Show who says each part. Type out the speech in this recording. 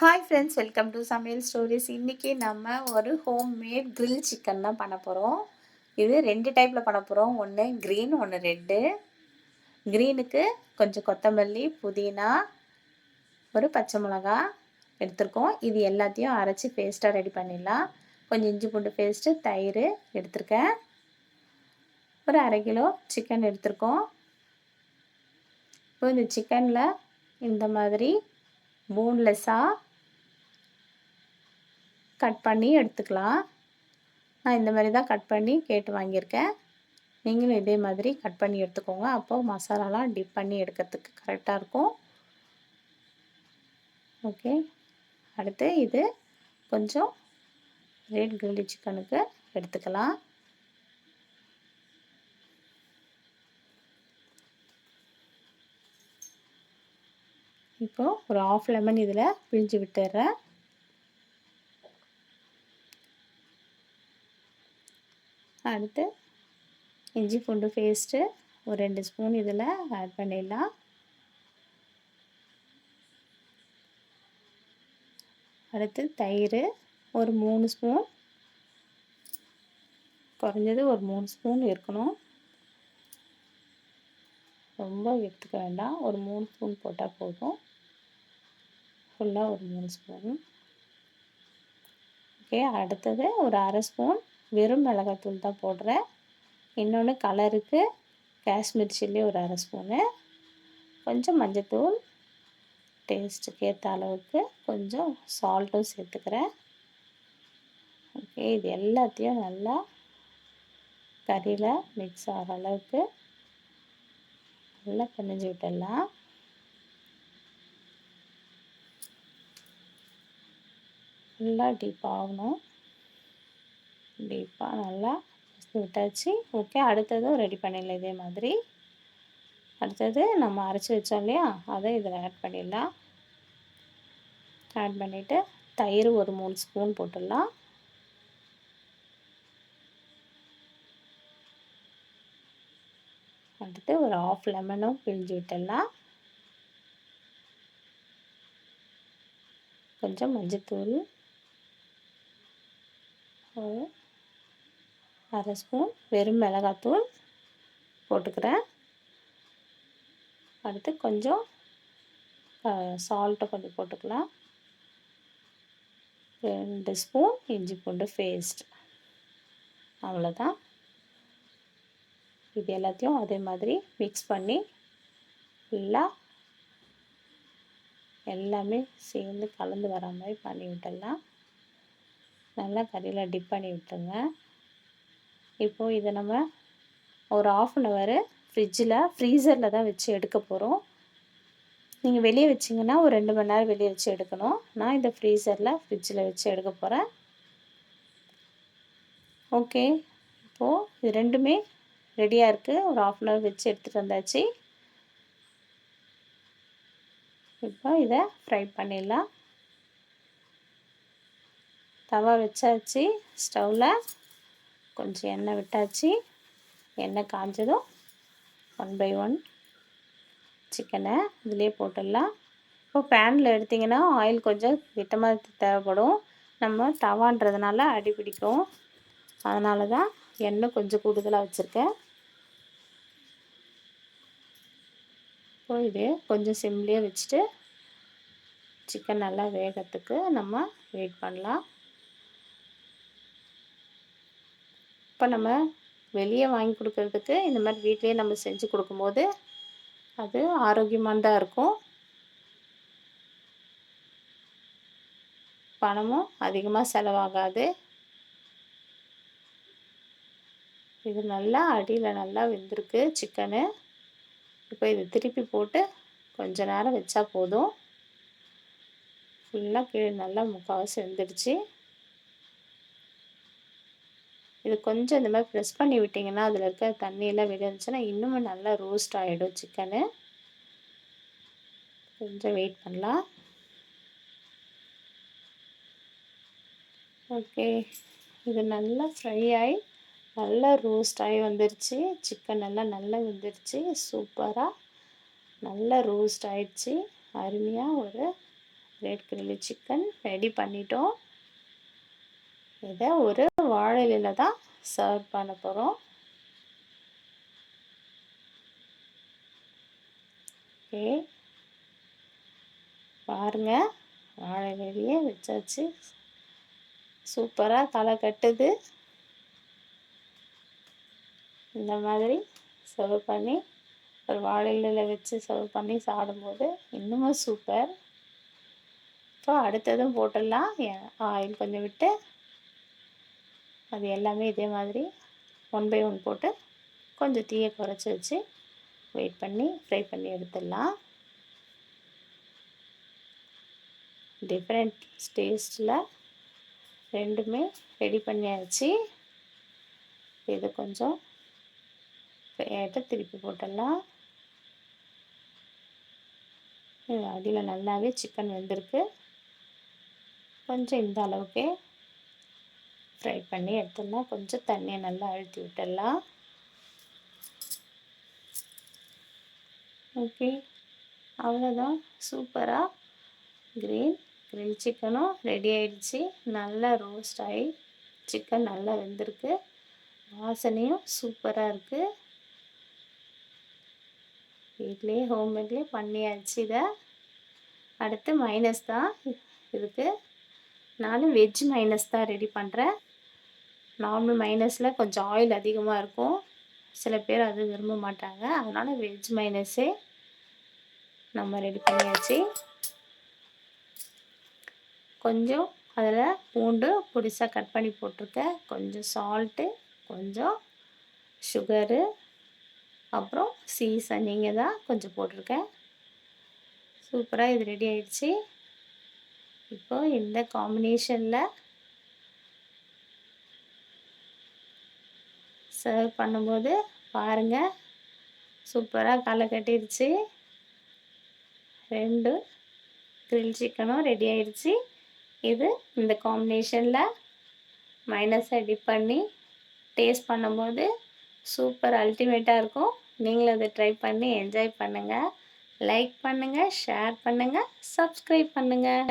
Speaker 1: Hi friends, welcome to சமையல் stories. இன்றைக்கி நம்ம ஒரு ஹோம்மேட் கிரில் சிக்கன் தான் பண்ண போகிறோம். இது 2 டைப்பில் பண்ண போகிறோம். ஒன்று க்ரீன், ஒன்று ரெட்டு. க்ரீனுக்கு கொஞ்சம் கொத்தமல்லி, புதினா, ஒரு பச்சை மிளகா எடுத்திருக்கோம். இது எல்லாத்தையும் அரைச்சி பேஸ்ட்டாக ரெடி பண்ணிடலாம். கொஞ்சம் இஞ்சி பூண்டு பேஸ்ட்டு, தயிர் எடுத்திருக்கேன். ஒரு 1/2 கிலோ சிக்கன் எடுத்திருக்கோம். இப்போ இந்த சிக்கனில் இந்த மாதிரி போன்லெஸ்ஸாக கட் பண்ணி எடுத்துக்கலாம். நான் இந்த மாதிரி தான் கட் பண்ணி கேட்டு வாங்கியிருக்கேன். நீங்களும் இதே மாதிரி கட் பண்ணி எடுத்துக்கோங்க. அப்போது மசாலாலாம் டிப் பண்ணி எடுக்கிறதுக்கு கரெக்டாக இருக்கும். ஓகே, அடுத்து இது கொஞ்சம் ரெட் கிரில்லி சிக்கனுக்கு எடுத்துக்கலாம். இப்போது ஒரு 1/2 லெமன் இதில் பிழிஞ்சு விட்டுறேன். அடுத்து இஞ்சி பூண்டு பேஸ்ட்டு ஒரு 2 ஸ்பூன் இதில் ஆட் பண்ணிடலாம். அடுத்து தயிர் ஒரு 3 ஸ்பூன், குறைஞ்சது ஒரு 3 ஸ்பூன் இருக்கணும். ரொம்ப எடுத்துக்க வேண்டாம், ஒரு 3 ஸ்பூன் போட்டால் போதும். ஃபுல்லாக ஒரு 3 ஸ்பூன். ஓகே, அடுத்தது ஒரு 1/2 ஸ்பூன் வெறும் மிளகாத்தூள் தான் போடுறேன். இன்னொன்று கலருக்கு காஷ்மீர் சில்லி ஒரு 1/2 ஸ்பூனு, கொஞ்சம் மஞ்சத்தூள், டேஸ்ட்டுக்கு ஏற்ற அளவுக்கு கொஞ்சம் சால்ட்டும் சேர்த்துக்கிறேன். ஓகே, இது எல்லாத்தையும் நல்லா கறியில் மிக்ஸ் ஆகிற அளவுக்கு நல்லா பிணைஞ்சு விட்டுடலாம். நல்லா டீப்பாக ஆகணும். டீப்பாக நல்லா விட்டாச்சு. ஓகே, அடுத்ததும் ரெடி பண்ணிடலாம் இதே மாதிரி. அடுத்தது நம்ம அரைச்சி வச்சோம் இல்லையா, அதை இதில் ஆட் பண்ணிடலாம். ஆட் பண்ணிவிட்டு தயிர் ஒரு 3 ஸ்பூன் போட்டுடலாம். அடுத்து ஒரு 1/2 லெமனும் பிழிஞ்சு விட்டுடலாம். கொஞ்சம் மஞ்சத்தூள், ஒரு 1/2 ஸ்பூன் வெறும் மிளகாத்தூள் போட்டுக்கிறேன். அடுத்து கொஞ்சம் சால்ட்டை கொஞ்சம் போட்டுக்கலாம். 2 ஸ்பூன் இஞ்சி பூண்டு பேஸ்ட். அவ்வளோதான். இது எல்லாத்தையும் அதே மாதிரி மிக்ஸ் பண்ணி ஃபுல்லாக எல்லாமே சேர்ந்து கலந்து வர மாதிரி பண்ணி விட்டுடலாம். நல்லா கறியில் டிப் பண்ணி விட்டுருங்க. இப்போது இதை நம்ம ஒரு 1/2 அன் ஹவர் ஃப்ரீசரில் தான் வச்சு எடுக்க போகிறோம். நீங்கள் வெளியே வச்சிங்கன்னா ஒரு 2 மணி நேரம் வெளியே வச்சு எடுக்கணும். நான் இந்த ஃப்ரிட்ஜில் வச்சு எடுக்க போகிறேன். ஓகே, இப்போது இது ரெண்டுமே ரெடியாக இருக்குது. ஒரு 1/2 அன் ஹவர் வச்சு எடுத்துகிட்டு வந்தாச்சு. இப்போ இதை ஃப்ரை பண்ணிடலாம். தவா வச்சாச்சு. ஸ்டவ்வில் கொஞ்சம் எண்ணெய் விட்டாச்சு. எண்ணெய் காஞ்சதும் 1 பை 1 சிக்கனை இதிலே போட்டுடலாம். இப்போ பேனில் எடுத்திங்கன்னா ஆயில் கொஞ்சம் விட்டமாக தேவைப்படும். நம்ம தவான்றதுனால அடி பிடிக்கும். அதனால தான் எண்ணெய் கொஞ்சம் கூடுதலாக வச்சுருக்கேன். இப்போ இது கொஞ்சம் சிம்லேயே வச்சுட்டு சிக்கன் நல்லா வேகிறதுக்கு நம்ம வெயிட் பண்ணலாம். இப்போ நம்ம வெளியே வாங்கி கொடுக்கறதுக்கு இந்த மாதிரி வீட்டிலேயே நம்ம செஞ்சு கொடுக்கும்போது அது ஆரோக்கியமானதாக இருக்கும். பணமும் அதிகமாக செலவாகாது. இது நல்லா அடியில் நல்லா வெந்திருக்கு சிக்கனு. இப்போ இது திருப்பி போட்டு கொஞ்ச நேரம் வச்சா போதும். ஃபுல்லாக கீழே நல்லா முக்கால்வாசி வெந்துடுச்சு. இது கொஞ்சம் இந்த மாதிரி ப்ரெஸ் பண்ணி விட்டிங்கன்னா அதில் இருக்க தண்ணியெல்லாம் விழுந்துச்சுன்னா இன்னும் நல்லா ரோஸ்ட் ஆகிடும் சிக்கனு. கொஞ்சம் வெயிட் பண்ணலாம். ஓகே, இது நல்லா ஃப்ரை ஆகி நல்லா ரோஸ்ட் ஆகி வந்துடுச்சு. சிக்கன் எல்லாம் நல்லா வெந்துடுச்சு. சூப்பராக நல்லா ரோஸ்ட் ஆகிடுச்சு. அருமையாக ஒரு கிரேட் கிரில் சிக்கன் ரெடி பண்ணிட்டோம். இதை ஒரு வாழை இலையில தான் சர்வ் பண்ண போகிறோம். ஓகே, பாருங்கள், வாழை இலையிலேயே வச்சாச்சு. சூப்பராக தலை கட்டுது. இந்த மாதிரி சர்வ் பண்ணி ஒரு வாழை இலையில் வச்சு சர்வ் பண்ணி சாப்பிடும்போது இன்னமும் சூப்பர். இப்போ அடுத்ததும் போட்டுடலாம். ஆயில் கொஞ்சம் விட்டு அது எல்லாமே இதே மாதிரி 1 பை 1 போட்டு கொஞ்சம் தீயை குறைச்சி வச்சு வெயிட் பண்ணி ஃப்ரை பண்ணி எடுத்துடலாம். டிஃப்ரெண்ட் டேஸ்ட்டில் ரெண்டுமே ரெடி பண்ணியாச்சு. இது கொஞ்சம் திருப்பி போட்டுடலாம். அடியில் நல்லாவே சிக்கன் வெந்திருக்கு. கொஞ்சம் இந்த அளவுக்கு ஃப்ரை பண்ணி எடுத்துடலாம். கொஞ்சம் தண்ணியை நல்லா அழுத்தி விட்டுடலாம். ஓகே, அவ்வளோதான். சூப்பராக கிரில் சிக்கனும் ரெடி ஆயிடுச்சு. நல்லா ரோஸ்ட் ஆகி சிக்கன் நல்லா வெந்திருக்கு. வாசனையும் சூப்பராக இருக்குது. வீட்லேயே ஹோம்மேட்லேயே பண்ணியாச்சு. இதை அடுத்து மைனஸ் தான் இருக்குது. நானும் வெஜ் மைனஸ் தான் ரெடி பண்ணுறேன். நார்மல் மைனஸில் கொஞ்சம் ஆயில் அதிகமாக இருக்கும். சில பேர் அது விரும்ப மாட்டாங்க. அதனால் வெஜ் மைனஸே நம்ம ரெடி பண்ணியாச்சு. கொஞ்சம் அதில் பூண்டு பொடிசாக கட் பண்ணி போட்டிருக்கேன். கொஞ்சம் சால்ட்டு, கொஞ்சம் சுகரு, அப்புறம் சீசனிங்க தான் கொஞ்சம் போட்டிருக்கேன். சூப்பராக இது ரெடி ஆயிடுச்சு. இப்போ இந்த காம்பினேஷனில் சர்வ் பண்ணும்போது பாருங்கள், சூப்பராக களை கட்டிடுச்சு. 2 கிரில் சிக்கனும் ரெடி ஆயிடுச்சு. இது இந்த காம்பினேஷனில் மைனஸை டிப் பண்ணி டேஸ்ட் பண்ணும்போது சூப்பர் அல்டிமேட்டாக இருக்கும். நீங்களும் அதை ட்ரை பண்ணி என்ஜாய் பண்ணுங்கள். லைக் பண்ணுங்கள், ஷேர் பண்ணுங்கள், சப்ஸ்கிரைப் பண்ணுங்கள்.